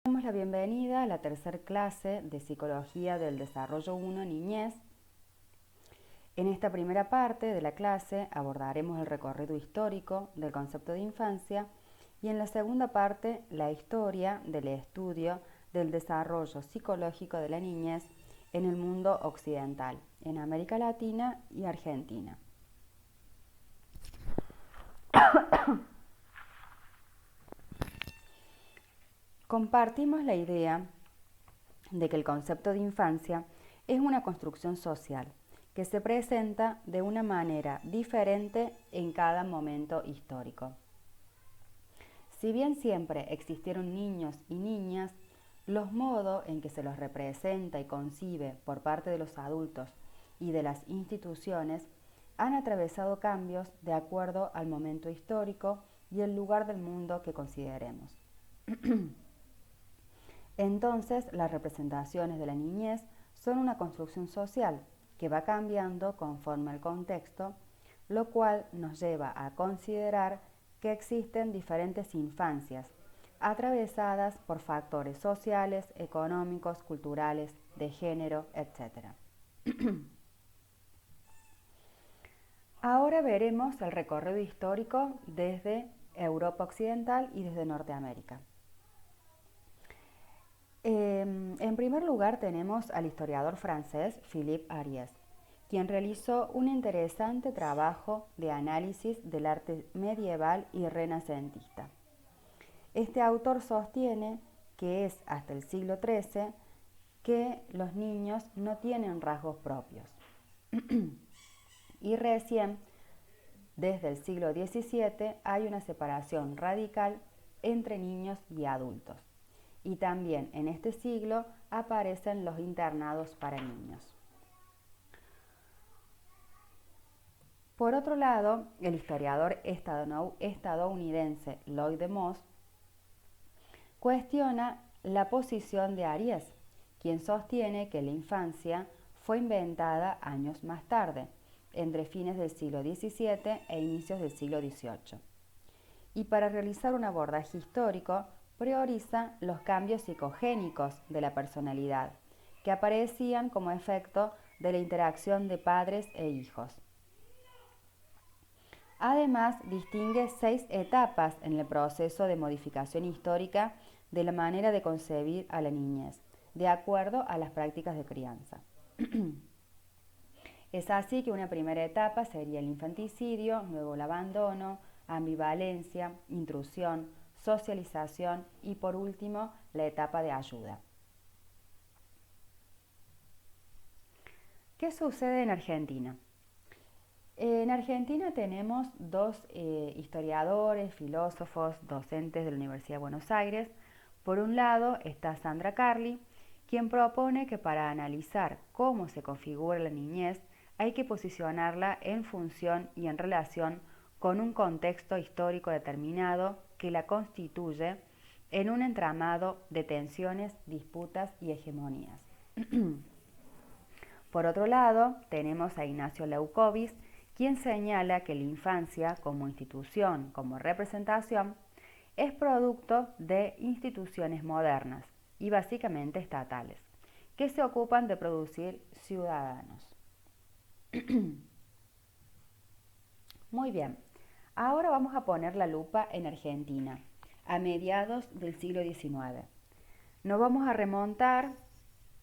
Damos la bienvenida a la tercera clase de Psicología del Desarrollo 1 Niñez. En esta primera parte de la clase abordaremos el recorrido histórico del concepto de infancia y en la segunda parte la historia del estudio del desarrollo psicológico de la niñez en el mundo occidental, en América Latina y Argentina. Compartimos la idea de que el concepto de infancia es una construcción social que se presenta de una manera diferente en cada momento histórico. Si bien siempre existieron niños y niñas, los modos en que se los representa y concibe por parte de los adultos y de las instituciones han atravesado cambios de acuerdo al momento histórico y el lugar del mundo que consideremos. Entonces, las representaciones de la niñez son una construcción social que va cambiando conforme al contexto, lo cual nos lleva a considerar que existen diferentes infancias, atravesadas por factores sociales, económicos, culturales, de género, etc. Ahora veremos el recorrido histórico desde Europa Occidental y desde Norteamérica. En primer lugar tenemos al historiador francés Philippe Ariès, quien realizó un interesante trabajo de análisis del arte medieval y renacentista. Este autor sostiene que es hasta el siglo XIII que los niños no tienen rasgos propios y recién desde el siglo XVII hay una separación radical entre niños y adultos. Y también en este siglo aparecen los internados para niños. Por otro lado, el historiador estadounidense Lloyd de Moss cuestiona la posición de Ariès, quien sostiene que la infancia fue inventada años más tarde, entre fines del siglo XVII e inicios del siglo XVIII. Y para realizar un abordaje histórico, prioriza los cambios psicogénicos de la personalidad, que aparecían como efecto de la interacción de padres e hijos. Además, distingue 6 etapas en el proceso de modificación histórica de la manera de concebir a la niñez, de acuerdo a las prácticas de crianza. Es así que una primera etapa sería el infanticidio, luego el abandono, ambivalencia, intrusión, socialización y por último la etapa de ayuda. ¿Qué sucede en Argentina? En Argentina tenemos dos historiadores, filósofos, docentes de la Universidad de Buenos Aires. Por un lado está Sandra Carli, quien propone que para analizar cómo se configura la niñez hay que posicionarla en función y en relación con un contexto histórico determinado que la constituye en un entramado de tensiones, disputas y hegemonías. Por otro lado, tenemos a Ignacio Leuckovis, quien señala que la infancia como institución, como representación, es producto de instituciones modernas y básicamente estatales, que se ocupan de producir ciudadanos. Muy bien, ahora vamos a poner la lupa en Argentina, a mediados del siglo XIX. Nos vamos a remontar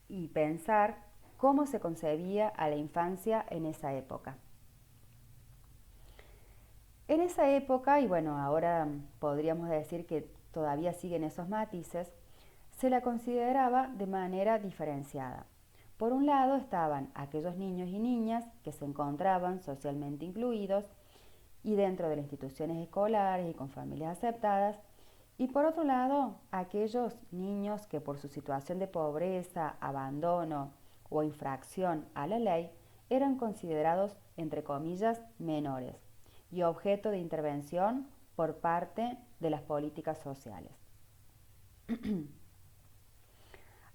y pensar cómo se concebía a la infancia en esa época. En esa época, y bueno, ahora podríamos decir que todavía siguen esos matices, se la consideraba de manera diferenciada. Por un lado estaban aquellos niños y niñas que se encontraban socialmente incluidos y dentro de las instituciones escolares y con familias aceptadas, y por otro lado aquellos niños que por su situación de pobreza, abandono o infracción a la ley eran considerados, entre comillas, menores y objeto de intervención por parte de las políticas sociales.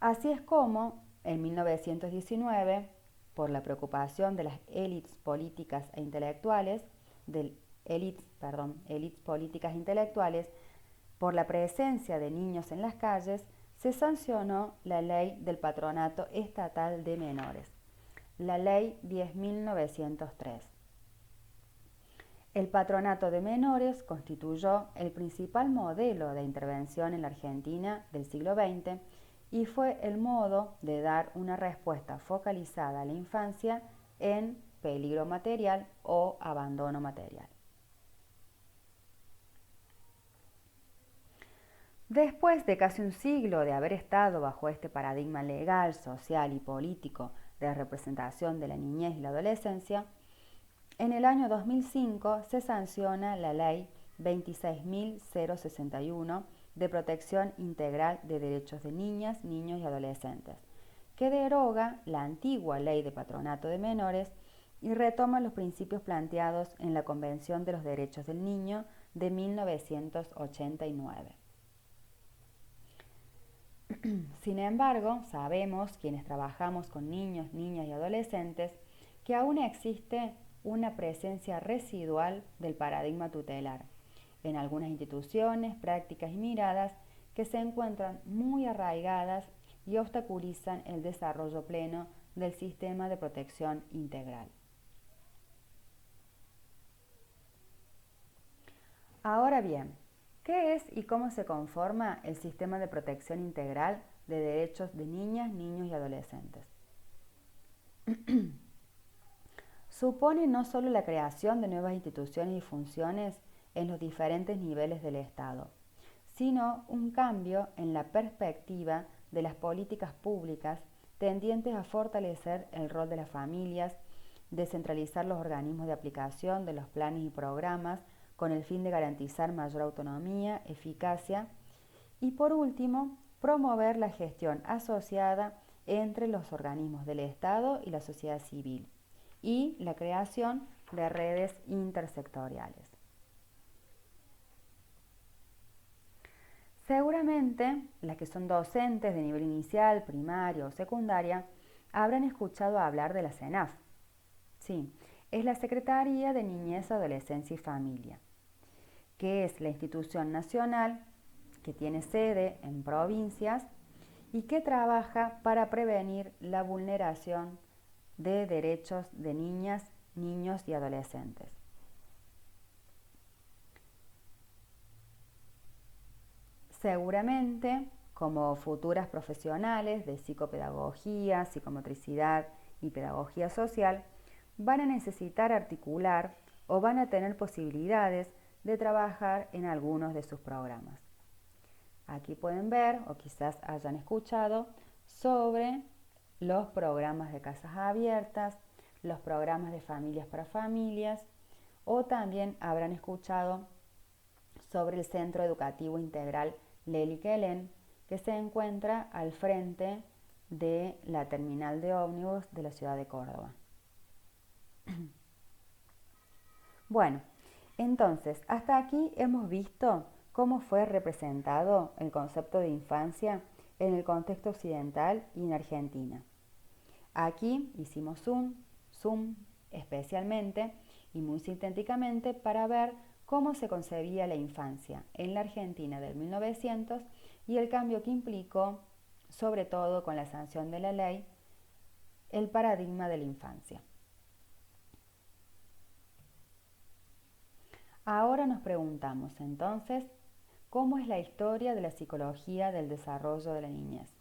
Así es como, en 1919, por la preocupación de las élites políticas e intelectuales, élites políticas e intelectuales, por la presencia de niños en las calles, se sancionó la Ley del Patronato Estatal de Menores, la Ley 10.903. El patronato de menores constituyó el principal modelo de intervención en la Argentina del siglo XX y fue el modo de dar una respuesta focalizada a la infancia en peligro material o abandono material. Después de casi un siglo de haber estado bajo este paradigma legal, social y político de representación de la niñez y la adolescencia, en el año 2005 se sanciona la Ley 26.061 de Protección Integral de Derechos de Niñas, Niños y Adolescentes, que deroga la antigua Ley de Patronato de Menores y retoma los principios planteados en la Convención de los Derechos del Niño de 1989. Sin embargo, sabemos, quienes trabajamos con niños, niñas y adolescentes, que aún existe una presencia residual del paradigma tutelar en algunas instituciones, prácticas y miradas que se encuentran muy arraigadas y obstaculizan el desarrollo pleno del sistema de protección integral. Ahora bien, ¿qué es y cómo se conforma el sistema de protección integral de derechos de niñas, niños y adolescentes? Supone no solo la creación de nuevas instituciones y funciones en los diferentes niveles del Estado, sino un cambio en la perspectiva de las políticas públicas tendientes a fortalecer el rol de las familias, descentralizar los organismos de aplicación de los planes y programas con el fin de garantizar mayor autonomía, eficacia y, por último, promover la gestión asociada entre los organismos del Estado y la sociedad civil y la creación de redes intersectoriales. Seguramente, las que son docentes de nivel inicial, primaria o secundaria, habrán escuchado hablar de la CENAF. Sí, es la Secretaría de Niñez, Adolescencia y Familia, que es la institución nacional que tiene sede en provincias y que trabaja para prevenir la vulneración de derechos de niñas, niños y adolescentes. Seguramente, como futuras profesionales de psicopedagogía, psicomotricidad y pedagogía social, van a necesitar articular o van a tener posibilidades de trabajar en algunos de sus programas. Aquí pueden ver, o quizás hayan escuchado, sobre los programas de casas abiertas, los programas de familias para familias, o también habrán escuchado sobre el Centro Educativo Integral Lely Quelén, que se encuentra al frente de la terminal de ómnibus de la ciudad de Córdoba. Bueno, entonces, hasta aquí hemos visto cómo fue representado el concepto de infancia en el contexto occidental y en Argentina. Aquí hicimos zoom especialmente y muy sintéticamente para ver cómo se concebía la infancia en la Argentina del 1900 y el cambio que implicó, sobre todo con la sanción de la ley, el paradigma de la infancia. Ahora nos preguntamos entonces, ¿cómo es la historia de la psicología del desarrollo de la niñez?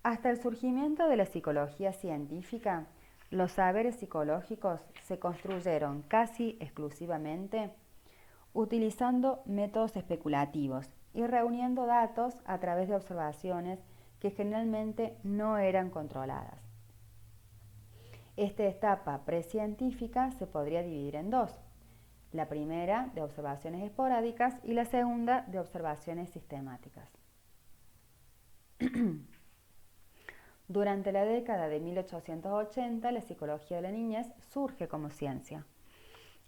Hasta el surgimiento de la psicología científica, los saberes psicológicos se construyeron casi exclusivamente utilizando métodos especulativos y reuniendo datos a través de observaciones que generalmente no eran controladas. Esta etapa precientífica se podría dividir en dos: la primera de observaciones esporádicas y la segunda de observaciones sistemáticas. Durante la década de 1880, la psicología de la niñez surge como ciencia.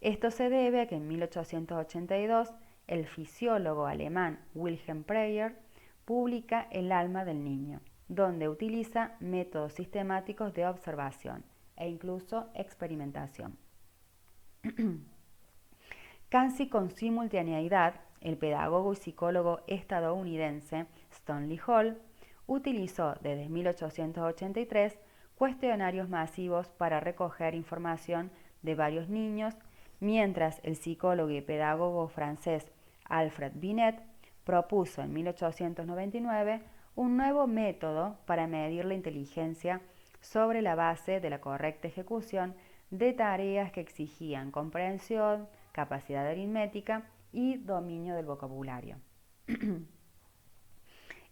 Esto se debe a que en 1882 el fisiólogo alemán Wilhelm Preyer publica El alma del niño, donde utiliza métodos sistemáticos de observación e incluso experimentación, Casi con simultaneidad, el pedagogo y psicólogo estadounidense Stanley Hall utilizó desde 1883 cuestionarios masivos para recoger información de varios niños, mientras el psicólogo y pedagogo francés Alfred Binet propuso en 1899 un nuevo método para medir la inteligencia sobre la base de la correcta ejecución de tareas que exigían comprensión, capacidad aritmética y dominio del vocabulario.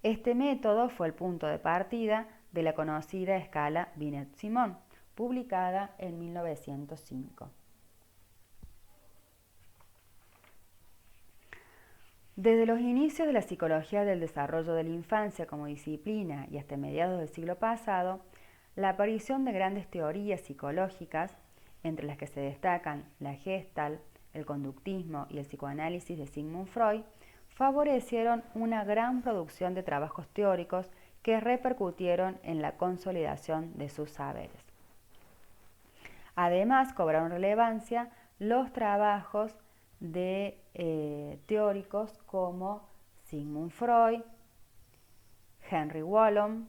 Este método fue el punto de partida de la conocida escala Binet-Simon, publicada en 1905. Desde los inicios de la psicología del desarrollo de la infancia como disciplina y hasta mediados del siglo pasado, la aparición de grandes teorías psicológicas, entre las que se destacan la Gestalt, el conductismo y el psicoanálisis de Sigmund Freud, favorecieron una gran producción de trabajos teóricos que repercutieron en la consolidación de sus saberes. Además, cobraron relevancia los trabajos de teóricos como Sigmund Freud, Jean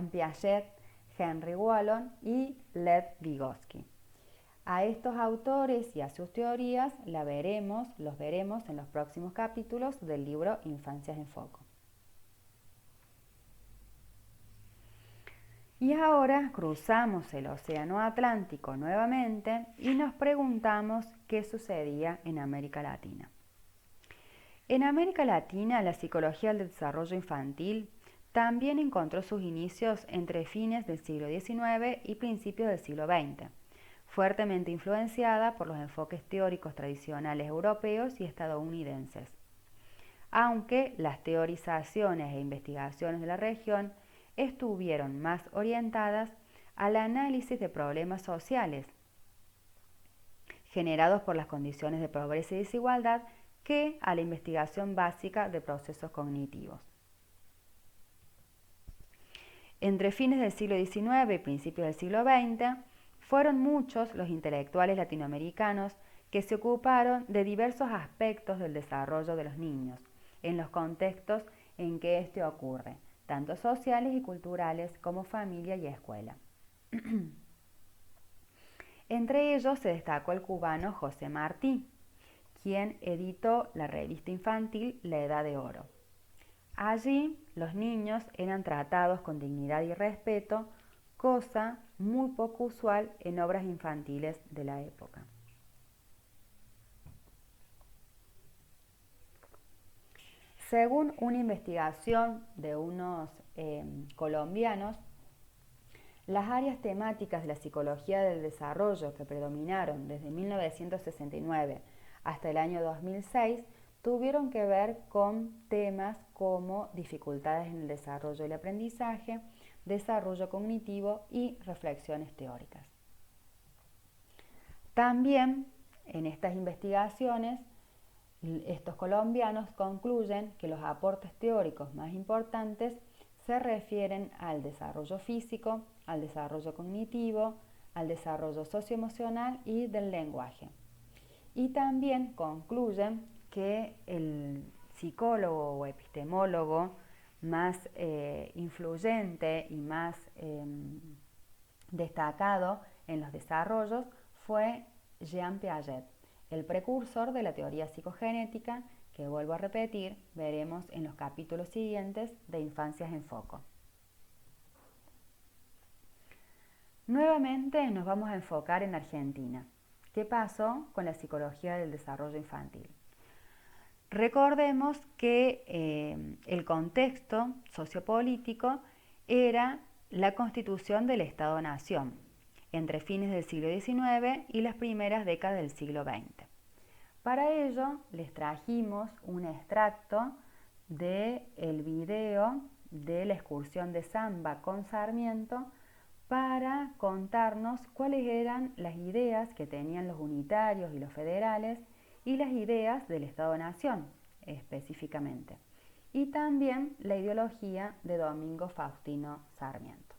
Piaget, Henry Wallon y Lev Vygotsky. A estos autores y a sus teorías los veremos en los próximos capítulos del libro Infancias en Foco. Y ahora cruzamos el Océano Atlántico nuevamente y nos preguntamos qué sucedía en América Latina. En América Latina, la psicología del desarrollo infantil también encontró sus inicios entre fines del siglo XIX y principios del siglo XX, fuertemente influenciada por los enfoques teóricos tradicionales europeos y estadounidenses. Aunque las teorizaciones e investigaciones de la región estuvieron más orientadas al análisis de problemas sociales generados por las condiciones de pobreza y desigualdad que a la investigación básica de procesos cognitivos. Entre fines del siglo XIX y principios del siglo XX, fueron muchos los intelectuales latinoamericanos que se ocuparon de diversos aspectos del desarrollo de los niños, en los contextos en que éste ocurre, tanto sociales y culturales como familia y escuela. Entre ellos se destacó el cubano José Martí, quien editó la revista infantil La Edad de Oro. Allí los niños eran tratados con dignidad y respeto, cosa muy poco usual en obras infantiles de la época. Según una investigación de unos colombianos, las áreas temáticas de la psicología del desarrollo que predominaron desde 1969 hasta el año 2006 tuvieron que ver con temas como dificultades en el desarrollo del aprendizaje, desarrollo cognitivo y reflexiones teóricas. También en estas investigaciones, estos colombianos concluyen que los aportes teóricos más importantes se refieren al desarrollo físico, al desarrollo cognitivo, al desarrollo socioemocional y del lenguaje. Y también concluyen que el psicólogo o epistemólogo más influyente y más destacado en los desarrollos fue Jean Piaget, el precursor de la teoría psicogenética, que vuelvo a repetir, veremos en los capítulos siguientes de Infancias en Foco. Nuevamente nos vamos a enfocar en Argentina. ¿Qué pasó con la psicología del desarrollo infantil? Recordemos que el contexto sociopolítico era la constitución del Estado-Nación entre fines del siglo XIX y las primeras décadas del siglo XX. Para ello les trajimos un extracto del video de la excursión de Zamba con Sarmiento para contarnos cuáles eran las ideas que tenían los unitarios y los federales y las ideas del Estado-Nación específicamente, y también la ideología de Domingo Faustino Sarmiento.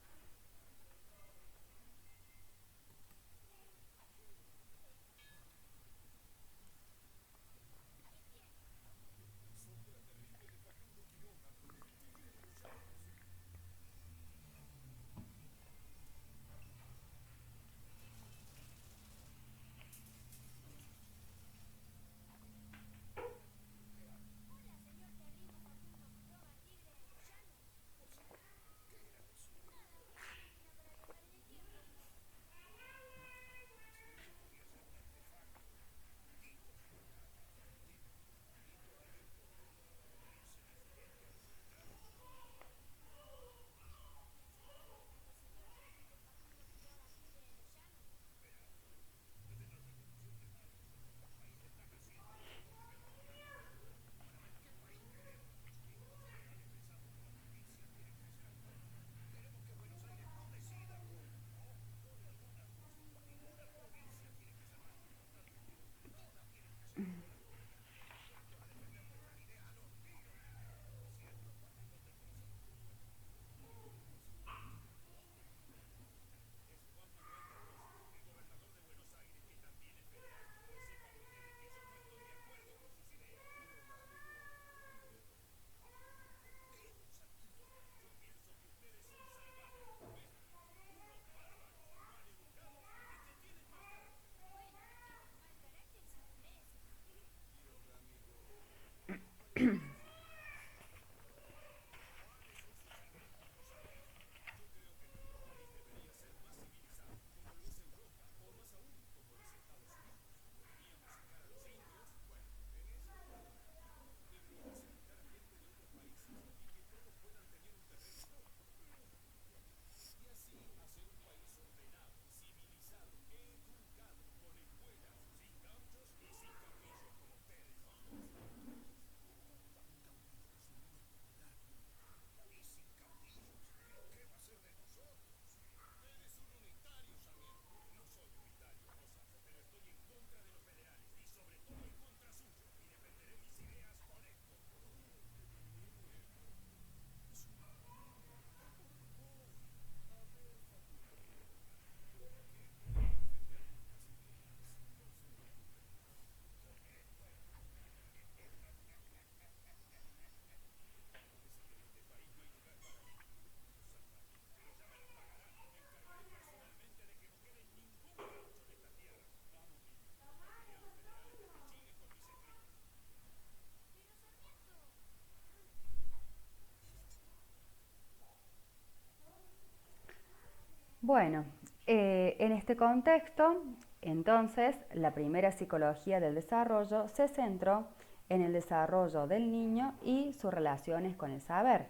Bueno, en este contexto, entonces, la primera psicología del desarrollo se centró en el desarrollo del niño y sus relaciones con el saber.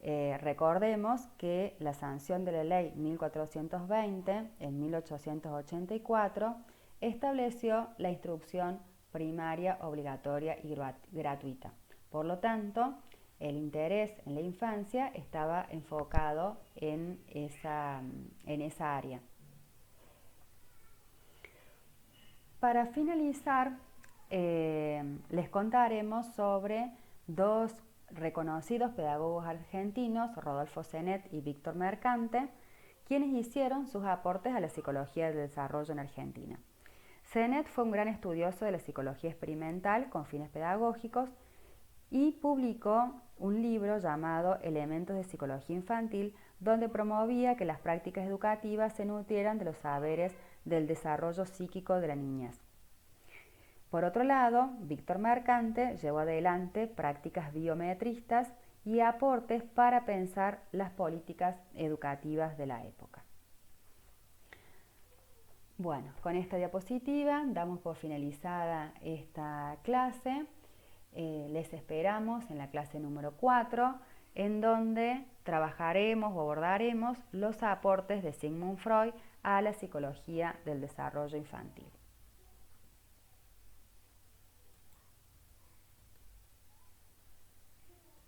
Recordemos que la sanción de la ley 1420 en 1884 estableció la instrucción primaria obligatoria y gratuita. Por lo tanto, el interés en la infancia estaba enfocado en esa área. Para finalizar, les contaremos sobre dos reconocidos pedagogos argentinos, Rodolfo Zenet y Víctor Mercante, quienes hicieron sus aportes a la psicología del desarrollo en Argentina. Zenet fue un gran estudioso de la psicología experimental con fines pedagógicos y publicó un libro llamado Elementos de Psicología Infantil, donde promovía que las prácticas educativas se nutrieran de los saberes del desarrollo psíquico de la niñez. Por otro lado, Víctor Mercante llevó adelante prácticas biometristas y aportes para pensar las políticas educativas de la época. Bueno, con esta diapositiva damos por finalizada esta clase. Les esperamos en la clase número 4, en donde trabajaremos o abordaremos los aportes de Sigmund Freud a la psicología del desarrollo infantil.